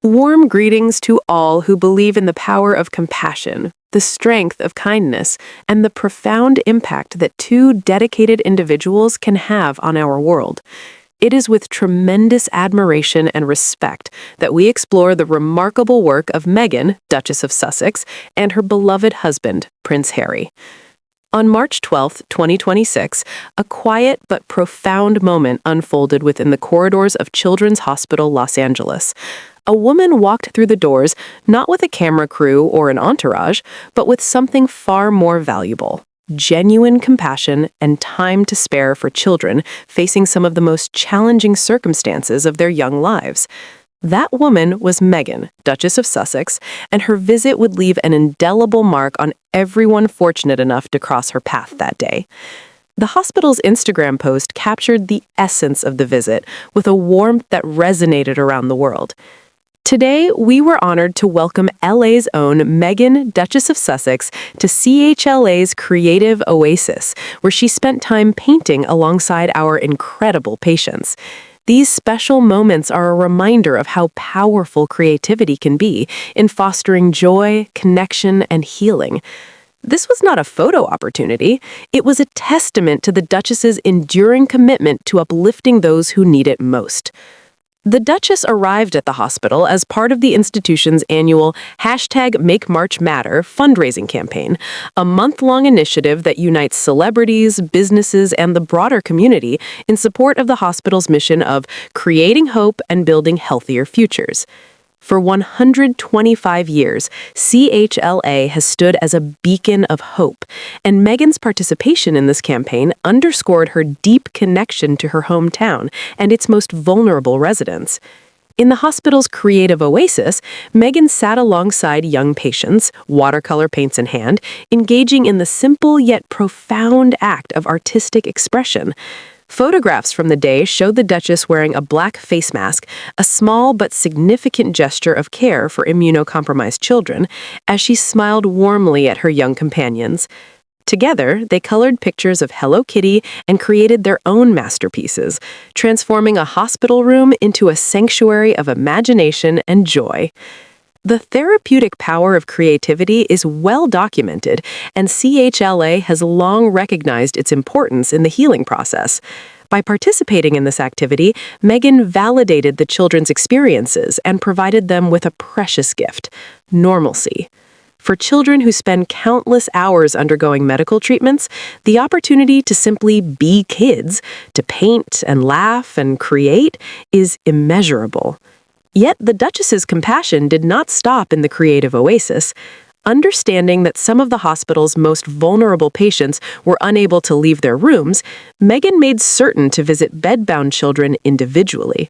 Warm greetings to all who believe in the power of compassion, the strength of kindness, and the profound impact that two dedicated individuals can have on our world. It is with tremendous admiration and respect that we explore the remarkable work of Meghan, Duchess of Sussex, and her beloved husband, Prince Harry. On March 12, 2026, a quiet but profound moment unfolded within the corridors of Children's Hospital Los Angeles. A woman walked through the doors not with a camera crew or an entourage, but with something far more valuable: genuine compassion and time to spare for children facing some of the most challenging circumstances of their young lives. That woman was Meghan, Duchess of Sussex, and her visit would leave an indelible mark on everyone fortunate enough to cross her path that day. The hospital's Instagram post captured the essence of the visit with a warmth that resonated around the world. Today, we were honored to welcome LA's own Meghan, Duchess of Sussex, to CHLA's Creative Oasis, where she spent time painting alongside our incredible patients. These special moments are a reminder of how powerful creativity can be in fostering joy, connection, and healing. This was not a photo opportunity. It was a testament to the Duchess's enduring commitment to uplifting those who need it most. The Duchess arrived at the hospital as part of the institution's annual #MakeMarchMatter fundraising campaign, a month-long initiative that unites celebrities, businesses, and the broader community in support of the hospital's mission of creating hope and building healthier futures. For 125 years, CHLA has stood as a beacon of hope, and Meghan's participation in this campaign underscored her deep connection to her hometown and its most vulnerable residents. In the hospital's Creative Oasis, Meghan sat alongside young patients, watercolor paints in hand, engaging in the simple yet profound act of artistic expression. Photographs from the day showed the Duchess wearing a black face mask, a small but significant gesture of care for immunocompromised children, as she smiled warmly at her young companions. Together, they colored pictures of Hello Kitty and created their own masterpieces, transforming a hospital room into a sanctuary of imagination and joy. The therapeutic power of creativity is well documented, and CHLA has long recognized its importance in the healing process. By participating in this activity, Meghan validated the children's experiences and provided them with a precious gift: normalcy. For children who spend countless hours undergoing medical treatments, the opportunity to simply be kids, to paint and laugh and create, is immeasurable. Yet the Duchess's compassion did not stop in the Creative Oasis. Understanding that some of the hospital's most vulnerable patients were unable to leave their rooms, Meghan made certain to visit bedbound children individually.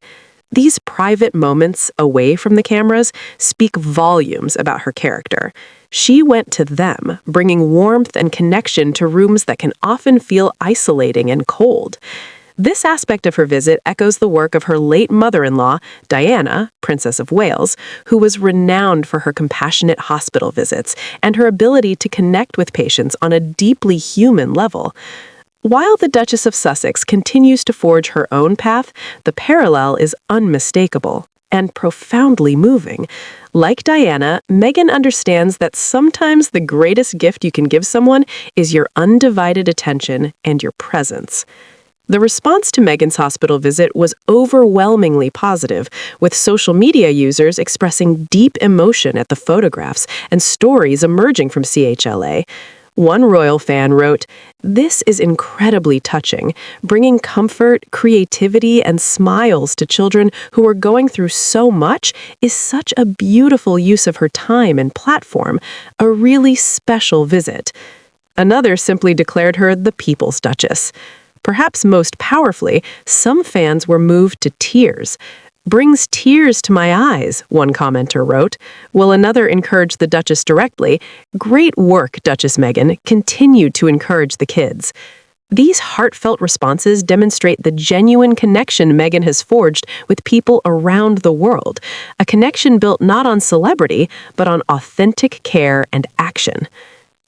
These private moments away from the cameras speak volumes about her character. She went to them, bringing warmth and connection to rooms that can often feel isolating and cold. This aspect of her visit echoes the work of her late mother-in-law, Diana, Princess of Wales, who was renowned for her compassionate hospital visits and her ability to connect with patients on a deeply human level. While the Duchess of Sussex continues to forge her own path, the parallel is unmistakable and profoundly moving. Like Diana, Meghan understands that sometimes the greatest gift you can give someone is your undivided attention and your presence. The response to Meghan's hospital visit was overwhelmingly positive, with social media users expressing deep emotion at the photographs and stories emerging from CHLA. One royal fan wrote, "This is incredibly touching, bringing comfort, creativity, and smiles to children who are going through so much is such a beautiful use of her time and platform, a really special visit." Another simply declared her the People's Duchess. Perhaps most powerfully, some fans were moved to tears. "Brings tears to my eyes," one commenter wrote, while another encouraged the Duchess directly, "Great work, Duchess Meghan. Continue to encourage the kids." These heartfelt responses demonstrate the genuine connection Meghan has forged with people around the world, a connection built not on celebrity, but on authentic care and action.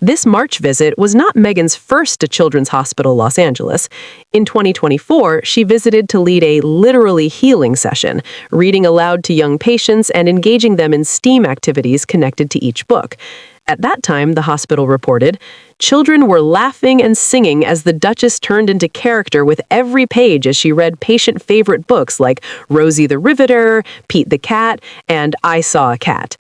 This March visit was not Meghan's first to Children's Hospital Los Angeles. In 2024, she visited to lead a literally healing session, reading aloud to young patients and engaging them in STEAM activities connected to each book. At that time, the hospital reported, children were laughing and singing as the Duchess turned into character with every page as she read patient-favorite books like Rosie the Riveter, Pete the Cat, and I Saw a Cat.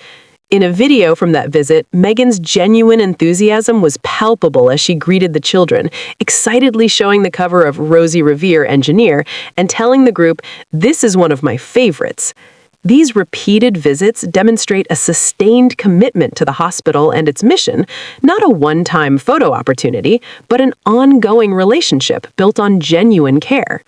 In a video from that visit, Meghan's genuine enthusiasm was palpable as she greeted the children, excitedly showing the cover of Rosie Revere, Engineer, and telling the group, "This is one of my favorites." These repeated visits demonstrate a sustained commitment to the hospital and its mission, not a one-time photo opportunity, but an ongoing relationship built on genuine care.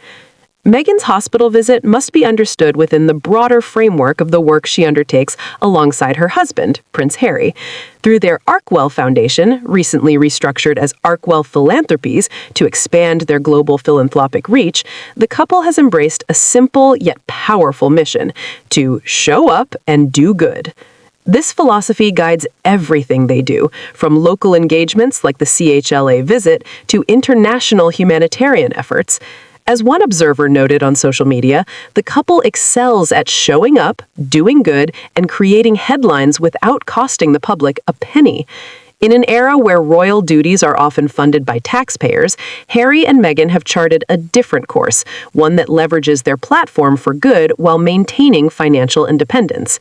Meghan's hospital visit must be understood within the broader framework of the work she undertakes alongside her husband, Prince Harry. Through their Archwell Foundation, recently restructured as Archwell Philanthropies to expand their global philanthropic reach, the couple has embraced a simple yet powerful mission to show up and do good. This philosophy guides everything they do, from local engagements like the CHLA visit to international humanitarian efforts. As one observer noted on social media, the couple excels at showing up, doing good, and creating headlines without costing the public a penny. In an era where royal duties are often funded by taxpayers, Harry and Meghan have charted a different course, one that leverages their platform for good while maintaining financial independence.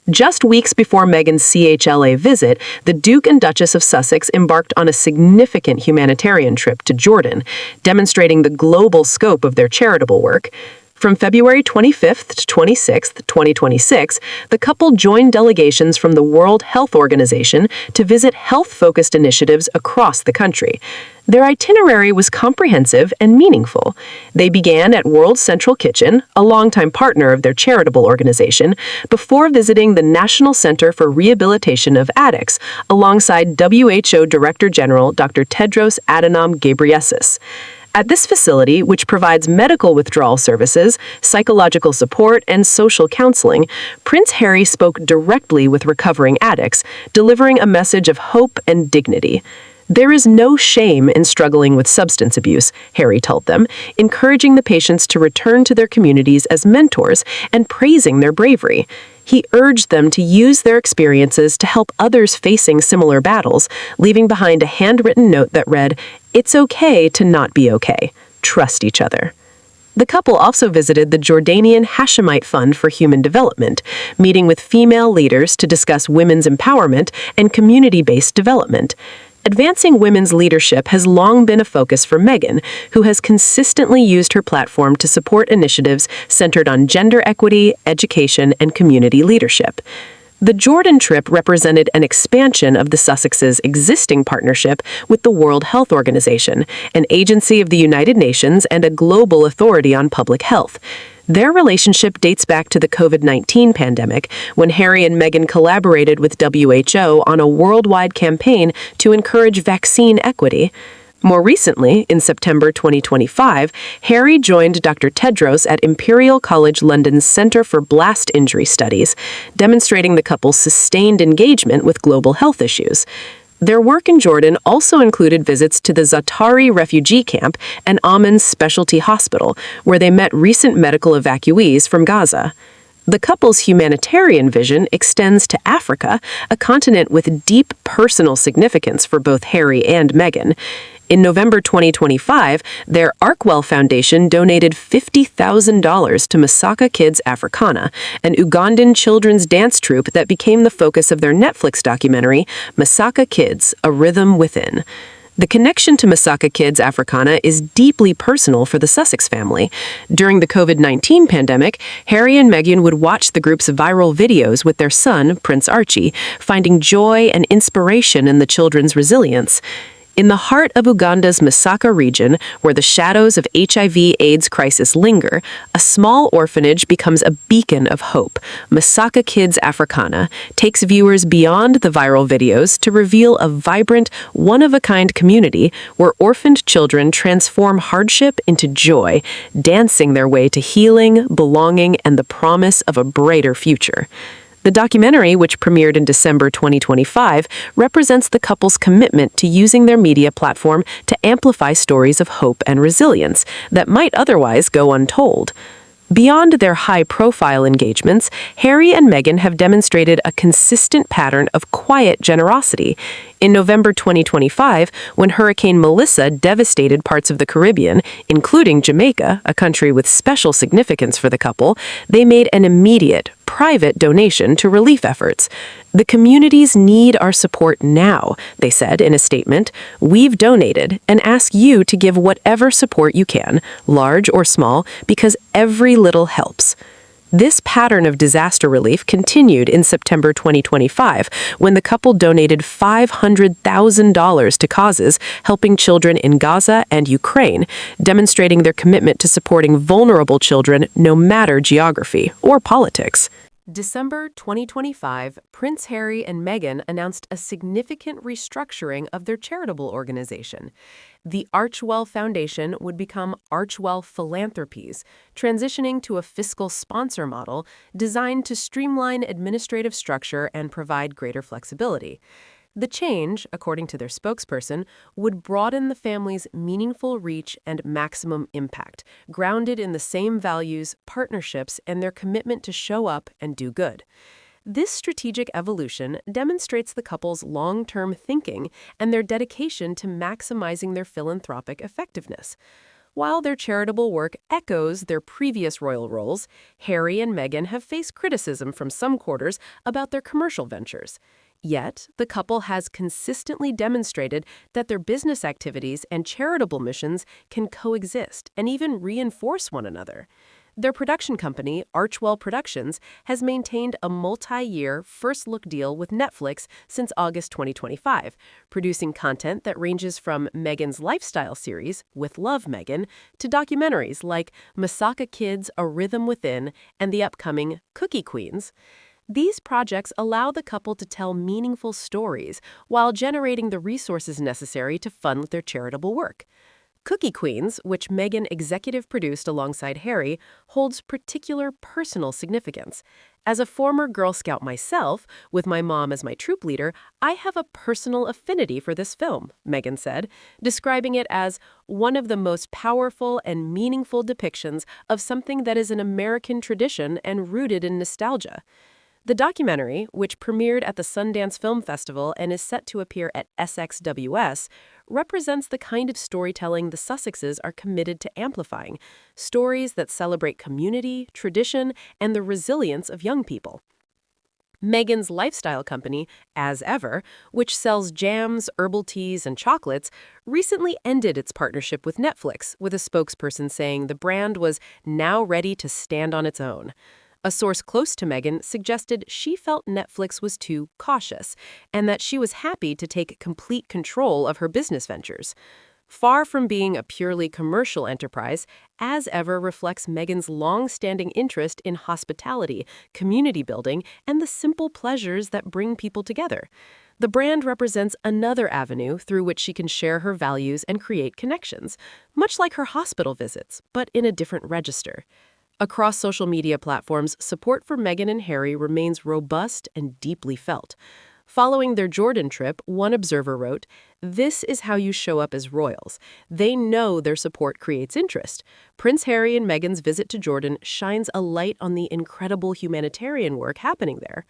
Just weeks before Meghan's CHLA visit, the Duke and Duchess of Sussex embarked on a significant humanitarian trip to Jordan, demonstrating the global scope of their charitable work. From February 25th to 26th, 2026, the couple joined delegations from the World Health Organization to visit health-focused initiatives across the country. Their itinerary was comprehensive and meaningful. They began at World Central Kitchen, a longtime partner of their charitable organization, before visiting the National Center for Rehabilitation of Addicts, alongside WHO Director General Dr. Tedros Adhanom Ghebreyesus. At this facility, which provides medical withdrawal services, psychological support, and social counseling, Prince Harry spoke directly with recovering addicts, delivering a message of hope and dignity. There is no shame in struggling with substance abuse, Harry told them, encouraging the patients to return to their communities as mentors and praising their bravery. He urged them to use their experiences to help others facing similar battles, leaving behind a handwritten note that read, "It's okay to not be okay. Trust each other." The couple also visited the Jordanian Hashemite Fund for Human Development, meeting with female leaders to discuss women's empowerment and community-based development. Advancing women's leadership has long been a focus for Meghan, who has consistently used her platform to support initiatives centered on gender equity, education, and community leadership. The Jordan trip represented an expansion of the Sussexes' existing partnership with the World Health Organization, an agency of the United Nations and a global authority on public health. Their relationship dates back to the COVID-19 pandemic, when Harry and Meghan collaborated with WHO on a worldwide campaign to encourage vaccine equity. More recently, in September 2025, Harry joined Dr. Tedros at Imperial College London's Centre for Blast Injury Studies, demonstrating the couple's sustained engagement with global health issues. Their work in Jordan also included visits to the Zaatari refugee camp and Amman's specialty hospital, where they met recent medical evacuees from Gaza. The couple's humanitarian vision extends to Africa, a continent with deep personal significance for both Harry and Meghan. In November 2025, their Archwell Foundation donated $50,000 to Masaka Kids Africana, an Ugandan children's dance troupe that became the focus of their Netflix documentary, Masaka Kids, A Rhythm Within. The connection to Masaka Kids Africana is deeply personal for the Sussex family. During the COVID-19 pandemic, Harry and Meghan would watch the group's viral videos with their son, Prince Archie, finding joy and inspiration in the children's resilience. In the heart of Uganda's Masaka region, where the shadows of HIV/AIDS crisis linger, a small orphanage becomes a beacon of hope. Masaka Kids Africana takes viewers beyond the viral videos to reveal a vibrant, one-of-a-kind community where orphaned children transform hardship into joy, dancing their way to healing, belonging, and the promise of a brighter future. The documentary, which premiered in December 2025, represents the couple's commitment to using their media platform to amplify stories of hope and resilience that might otherwise go untold. Beyond their high-profile engagements, Harry and Meghan have demonstrated a consistent pattern of quiet generosity. In November 2025, when Hurricane Melissa devastated parts of the Caribbean, including Jamaica, a country with special significance for the couple, they made an immediate, private donation to relief efforts. "The communities need our support now," they said in a statement. "We've donated and ask you to give whatever support you can, large or small, because every little helps." This pattern of disaster relief continued in September 2025, when the couple donated $500,000 to causes helping children in Gaza and Ukraine, demonstrating their commitment to supporting vulnerable children no matter geography or politics. December 2025, Prince Harry and Meghan announced a significant restructuring of their charitable organization. The Archwell Foundation would become Archwell Philanthropies, transitioning to a fiscal sponsor model designed to streamline administrative structure and provide greater flexibility. The change, according to their spokesperson, would broaden the family's meaningful reach and maximum impact, grounded in the same values, partnerships, and their commitment to show up and do good. This strategic evolution demonstrates the couple's long-term thinking and their dedication to maximizing their philanthropic effectiveness. While their charitable work echoes their previous royal roles, Harry and Meghan have faced criticism from some quarters about their commercial ventures. Yet, the couple has consistently demonstrated that their business activities and charitable missions can coexist and even reinforce one another. Their production company, Archwell Productions, has maintained a multi-year first-look deal with Netflix since August 2025, producing content that ranges from Meghan's lifestyle series, With Love, Meghan, to documentaries like Masaka Kids, A Rhythm Within, and the upcoming Cookie Queens. These projects allow the couple to tell meaningful stories while generating the resources necessary to fund their charitable work. Cookie Queens, which Meghan executive produced alongside Harry, holds particular personal significance. As a former Girl Scout myself, with my mom as my troop leader, I have a personal affinity for this film, Meghan said, describing it as one of the most powerful and meaningful depictions of something that is an American tradition and rooted in nostalgia. The documentary, which premiered at the Sundance Film Festival and is set to appear at SXWS, represents the kind of storytelling the Sussexes are committed to amplifying, stories that celebrate community, tradition, and the resilience of young people. Meghan's lifestyle company, As Ever, which sells jams, herbal teas, and chocolates, recently ended its partnership with Netflix, with a spokesperson saying the brand was now ready to stand on its own. A source close to Meghan suggested she felt Netflix was too cautious and that she was happy to take complete control of her business ventures. Far from being a purely commercial enterprise, As Ever reflects Meghan's long-standing interest in hospitality, community building, and the simple pleasures that bring people together. The brand represents another avenue through which she can share her values and create connections, much like her hospital visits, but in a different register. Across social media platforms, support for Meghan and Harry remains robust and deeply felt. Following their Jordan trip, one observer wrote, "This is how you show up as royals. They know their support creates interest. Prince Harry and Meghan's visit to Jordan shines a light on the incredible humanitarian work happening there."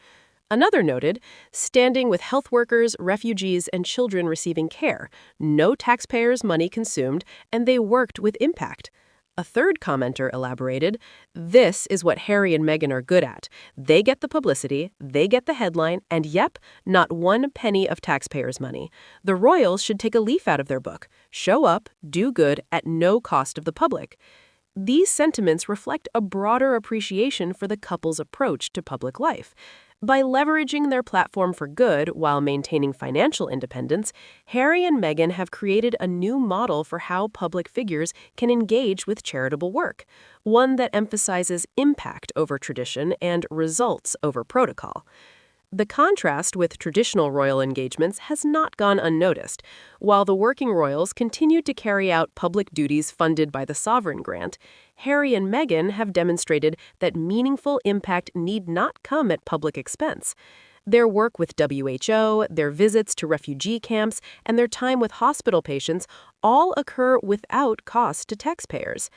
Another noted, "Standing with health workers, refugees, and children receiving care. No taxpayers' money consumed, and they worked with impact." A third commenter elaborated, "This is what Harry and Meghan are good at. They get the publicity, they get the headline, and yep, not one penny of taxpayers' money. The royals should take a leaf out of their book. Show up, do good at no cost of the public." These sentiments reflect a broader appreciation for the couple's approach to public life. By leveraging their platform for good while maintaining financial independence, Harry and Meghan have created a new model for how public figures can engage with charitable work, one that emphasizes impact over tradition and results over protocol. The contrast with traditional royal engagements has not gone unnoticed. While the working royals continued to carry out public duties funded by the sovereign grant, Harry and Meghan have demonstrated that meaningful impact need not come at public expense. Their work with WHO, their visits to refugee camps, and their time with hospital patients all occur without cost to taxpayers.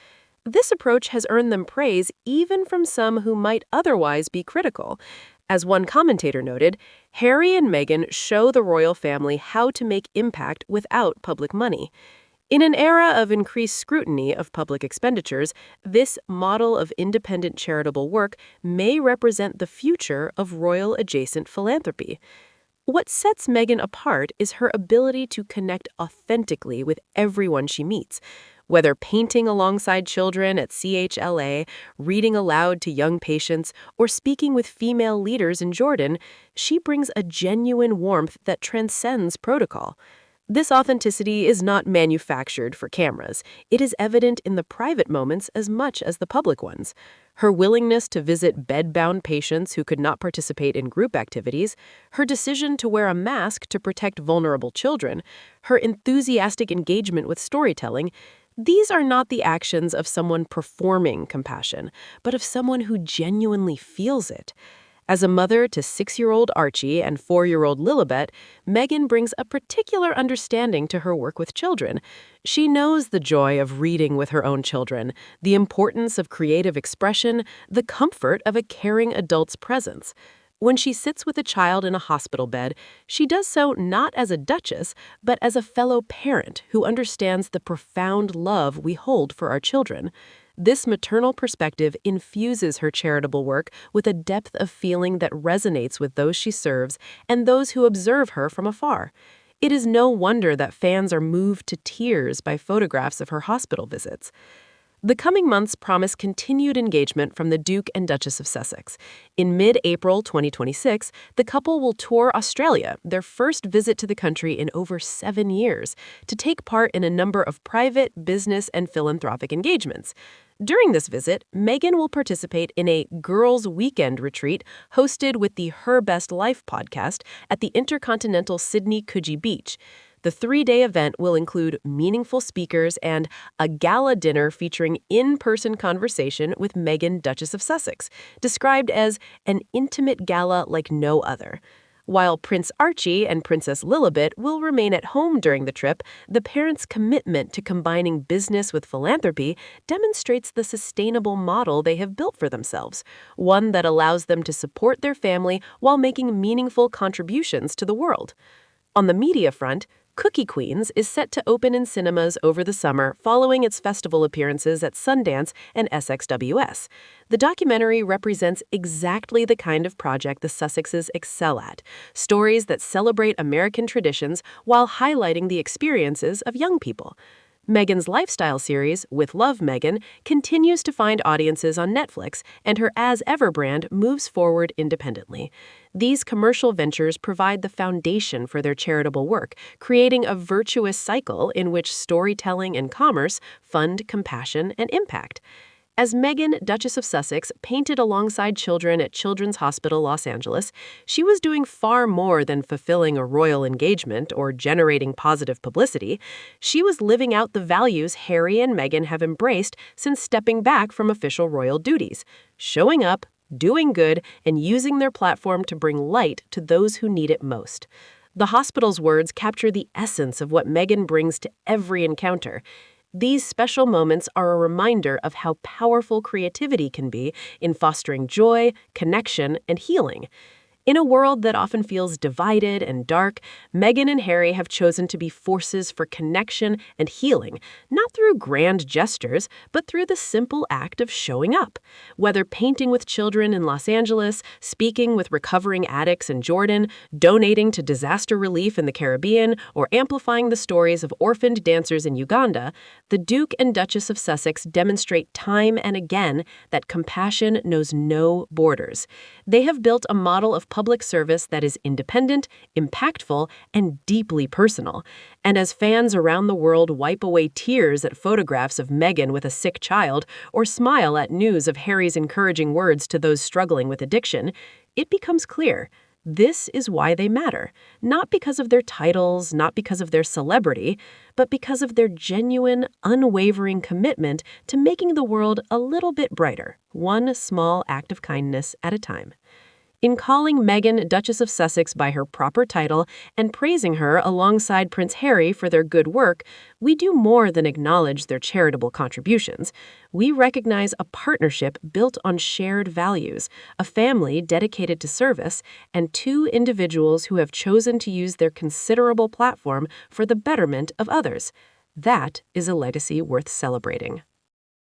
This approach has earned them praise even from some who might otherwise be critical. As one commentator noted, Harry and Meghan show the royal family how to make impact without public money. In an era of increased scrutiny of public expenditures, this model of independent charitable work may represent the future of royal-adjacent philanthropy. What sets Meghan apart is her ability to connect authentically with everyone she meets. Whether painting alongside children at CHLA, reading aloud to young patients, or speaking with female leaders in Jordan, she brings a genuine warmth that transcends protocol. This authenticity is not manufactured for cameras. It is evident in the private moments as much as the public ones. Her willingness to visit bed-bound patients who could not participate in group activities, her decision to wear a mask to protect vulnerable children, her enthusiastic engagement with storytelling, these are not the actions of someone performing compassion, but of someone who genuinely feels it. As a mother to 6-year-old Archie and 4-year-old Lilibet, Meghan brings a particular understanding to her work with children. She knows the joy of reading with her own children, the importance of creative expression, the comfort of a caring adult's presence. When she sits with a child in a hospital bed, she does so not as a duchess, but as a fellow parent who understands the profound love we hold for our children. This maternal perspective infuses her charitable work with a depth of feeling that resonates with those she serves and those who observe her from afar. It is no wonder that fans are moved to tears by photographs of her hospital visits. The coming months promise continued engagement from the Duke and Duchess of Sussex. In mid-April 2026, the couple will tour Australia, their first visit to the country in over 7 years, to take part in a number of private, business, and philanthropic engagements. During this visit, Meghan will participate in a Girls' Weekend retreat hosted with the Her Best Life podcast at the Intercontinental Sydney Coogee Beach. The 3-day event will include meaningful speakers and a gala dinner featuring in-person conversation with Meghan, Duchess of Sussex, described as an intimate gala like no other. While Prince Archie and Princess Lilibet will remain at home during the trip, the parents' commitment to combining business with philanthropy demonstrates the sustainable model they have built for themselves, one that allows them to support their family while making meaningful contributions to the world. On the media front, Cookie Queens is set to open in cinemas over the summer following its festival appearances at Sundance and SXWS. The documentary represents exactly the kind of project the Sussexes excel at, stories that celebrate American traditions while highlighting the experiences of young people. Meghan's lifestyle series, With Love, Meghan, continues to find audiences on Netflix, and her As Ever brand moves forward independently. These commercial ventures provide the foundation for their charitable work, creating a virtuous cycle in which storytelling and commerce fund compassion and impact. As Meghan, Duchess of Sussex, painted alongside children at Children's Hospital Los Angeles, she was doing far more than fulfilling a royal engagement or generating positive publicity. She was living out the values Harry and Meghan have embraced since stepping back from official royal duties, showing up, doing good, and using their platform to bring light to those who need it most. The hospital's words capture the essence of what Meghan brings to every encounter. These special moments are a reminder of how powerful creativity can be in fostering joy, connection, and healing. In a world that often feels divided and dark, Meghan and Harry have chosen to be forces for connection and healing, not through grand gestures, but through the simple act of showing up. Whether painting with children in Los Angeles, speaking with recovering addicts in Jordan, donating to disaster relief in the Caribbean, or amplifying the stories of orphaned dancers in Uganda, the Duke and Duchess of Sussex demonstrate time and again that compassion knows no borders. They have built a model of public service that is independent, impactful, and deeply personal. And as fans around the world wipe away tears at photographs of Meghan with a sick child or smile at news of Harry's encouraging words to those struggling with addiction, it becomes clear This is why they matter, not because of their titles, not because of their celebrity, but because of their genuine, unwavering commitment to making the world a little bit brighter, one small act of kindness at a time. In calling Meghan Duchess of Sussex by her proper title and praising her alongside Prince Harry for their good work, we do more than acknowledge their charitable contributions. We recognize a partnership built on shared values, a family dedicated to service, and two individuals who have chosen to use their considerable platform for the betterment of others. That is a legacy worth celebrating.